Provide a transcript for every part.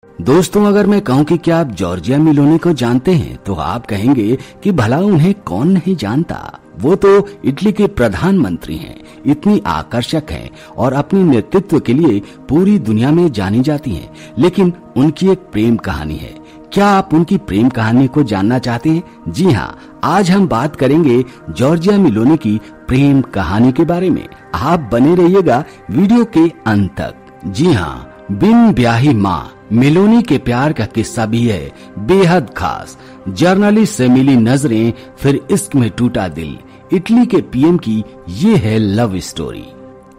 दोस्तों, अगर मैं कहूं कि क्या आप जॉर्जिया मेलोनी को जानते हैं तो आप कहेंगे कि भला उन्हें कौन नहीं जानता। वो तो इटली के प्रधानमंत्री हैं, इतनी आकर्षक हैं और अपने नेतृत्व के लिए पूरी दुनिया में जानी जाती हैं। लेकिन उनकी एक प्रेम कहानी है। क्या आप उनकी प्रेम कहानी को जानना चाहते हैं? जी हाँ, आज हम बात करेंगे जॉर्जिया मेलोनी की प्रेम कहानी के बारे में। आप बने रहिएगा वीडियो के अंत तक। जी हाँ, बिन ब्याही माँ मेलोनी के प्यार का किस्सा भी है बेहद खास। जर्नलिस्ट से मिली नजरें, फिर इश्क में टूटा दिल। इटली के पीएम की ये है लव स्टोरी।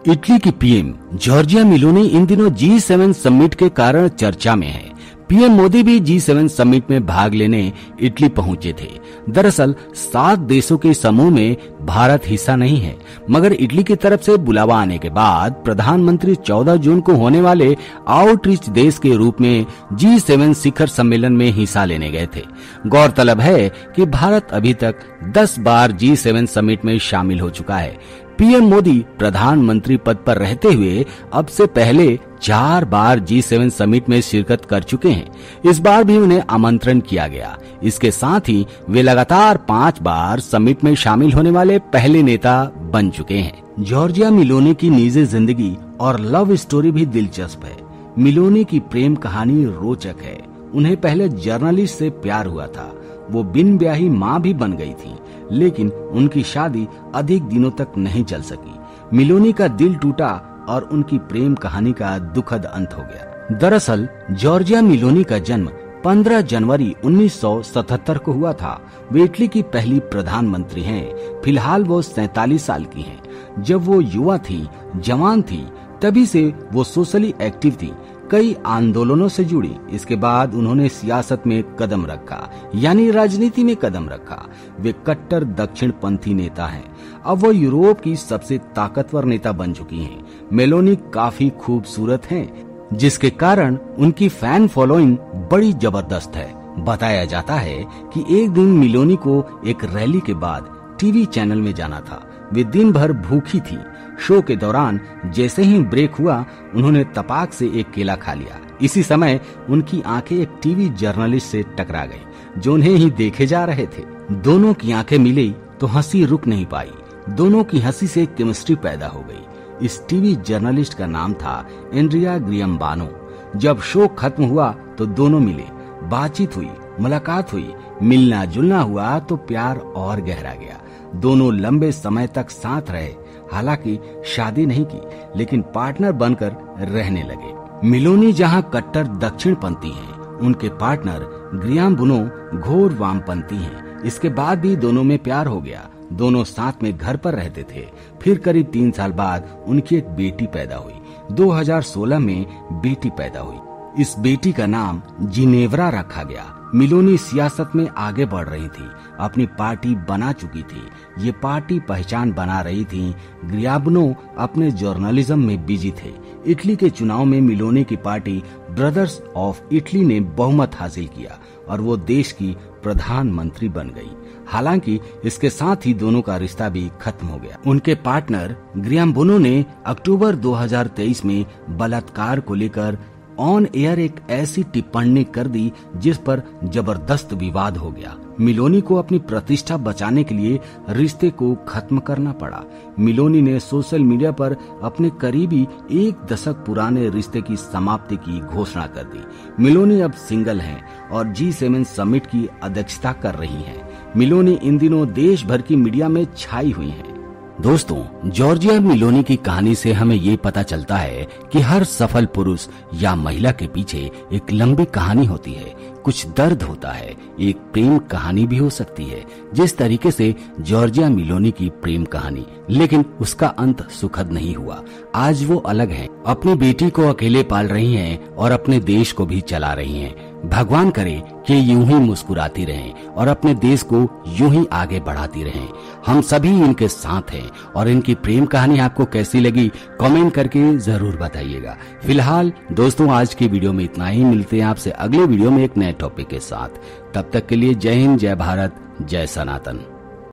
इटली की पीएम जॉर्जिया मेलोनी इन दिनों G7 समिट के कारण चर्चा में है। पीएम मोदी भी G7 समिट में भाग लेने इटली पहुंचे थे। दरअसल 7 देशों के समूह में भारत हिस्सा नहीं है, मगर इटली की तरफ से बुलावा आने के बाद प्रधानमंत्री 14 जून को होने वाले आउटरीच देश के रूप में G7 शिखर सम्मेलन में हिस्सा लेने गए थे। गौरतलब है कि भारत अभी तक 10 बार G7 समिट में शामिल हो चुका है। पीएम मोदी प्रधानमंत्री पद पर रहते हुए अब से पहले 4 बार G7 समिट में शिरकत कर चुके हैं। इस बार भी उन्हें आमंत्रण किया गया। इसके साथ ही वे लगातार 5 बार समिट में शामिल होने वाले पहले नेता बन चुके हैं। जॉर्जिया मेलोनी की निजी जिंदगी और लव स्टोरी भी दिलचस्प है। मेलोनी की प्रेम कहानी रोचक है। उन्हें पहले जर्नलिस्ट से प्यार हुआ था। वो बिन ब्याही माँ भी बन गई थी, लेकिन उनकी शादी अधिक दिनों तक नहीं चल सकी। मेलोनी का दिल टूटा और उनकी प्रेम कहानी का दुखद अंत हो गया। दरअसल जॉर्जिया मेलोनी का जन्म 15 जनवरी 1977 को हुआ था। वे इटली की पहली प्रधानमंत्री हैं। फिलहाल वो 47 साल की हैं। जब वो युवा थी, जवान थी, तभी से वो सोशली एक्टिव थी। कई आंदोलनों से जुड़ी। इसके बाद उन्होंने सियासत में कदम रखा, यानी राजनीति में कदम रखा। वे कट्टर दक्षिणपंथी नेता हैं। अब वो यूरोप की सबसे ताकतवर नेता बन चुकी हैं। मेलोनी काफी खूबसूरत हैं, जिसके कारण उनकी फैन फॉलोइंग बड़ी जबरदस्त है। बताया जाता है कि एक दिन मेलोनी को एक रैली के बाद टीवी चैनल में जाना था। वे दिन भर भूखी थी। शो के दौरान जैसे ही ब्रेक हुआ, उन्होंने तपाक से एक केला खा लिया। इसी समय उनकी आंखें एक टीवी जर्नलिस्ट से टकरा गई, जो उन्हें ही देखे जा रहे थे। दोनों की आंखें मिली तो हंसी रुक नहीं पाई। दोनों की हंसी से केमिस्ट्री पैदा हो गई। इस टीवी जर्नलिस्ट का नाम था एंड्रिया ग्रियम्बानो। जब शो खत्म हुआ तो दोनों मिले, बातचीत हुई, मुलाकात हुई, मिलना जुलना हुआ तो प्यार और गहरा गया। दोनों लंबे समय तक साथ रहे। हालांकि शादी नहीं की, लेकिन पार्टनर बनकर रहने लगे। मेलोनी जहां कट्टर दक्षिणपंथी हैं, उनके पार्टनर ग्रियम्बानो घोर वामपंथी हैं। इसके बाद भी दोनों में प्यार हो गया। दोनों साथ में घर पर रहते थे। फिर करीब 3 साल बाद उनकी एक बेटी पैदा हुई। 2016 में बेटी पैदा हुई। इस बेटी का नाम जिनेवरा रखा गया। मेलोनी सियासत में आगे बढ़ रही थी, अपनी पार्टी बना चुकी थी। ये पार्टी पहचान बना रही थी। ग्रियम्बानो अपने जर्नलिज्म में बिजी थे। इटली के चुनाव में मेलोनी की पार्टी ब्रदर्स ऑफ इटली ने बहुमत हासिल किया और वो देश की प्रधानमंत्री बन गई। हालांकि इसके साथ ही दोनों का रिश्ता भी खत्म हो गया। उनके पार्टनर ग्रियम्बानो ने अक्टूबर 2023 में बलात्कार को लेकर ऑन एयर एक ऐसी टिप्पणी कर दी जिस पर जबरदस्त विवाद हो गया। मेलोनी को अपनी प्रतिष्ठा बचाने के लिए रिश्ते को खत्म करना पड़ा। मेलोनी ने सोशल मीडिया पर अपने करीबी 1 दशक पुराने रिश्ते की समाप्ति की घोषणा कर दी। मेलोनी अब सिंगल हैं और G7 समिट की अध्यक्षता कर रही हैं। मेलोनी इन दिनों देश भर की मीडिया में छाई हुई हैं। दोस्तों, जॉर्जिया मेलोनी की कहानी से हमें ये पता चलता है कि हर सफल पुरुष या महिला के पीछे एक लंबी कहानी होती है। कुछ दर्द होता है, एक प्रेम कहानी भी हो सकती है, जिस तरीके से जॉर्जिया मेलोनी की प्रेम कहानी। लेकिन उसका अंत सुखद नहीं हुआ। आज वो अलग हैं, अपनी बेटी को अकेले पाल रही हैं और अपने देश को भी चला रही हैं। भगवान करे कि यूं ही मुस्कुराती रहें और अपने देश को यूं ही आगे बढ़ाती रहें। हम सभी इनके साथ हैं और इनकी प्रेम कहानी आपको कैसी लगी कमेंट करके जरूर बताइएगा। फिलहाल दोस्तों, आज की वीडियो में इतना ही। मिलते हैं आपसे अगले वीडियो में एक नए टॉपिक के साथ। तब तक के लिए जय हिंद, जय भारत, जय सनातन।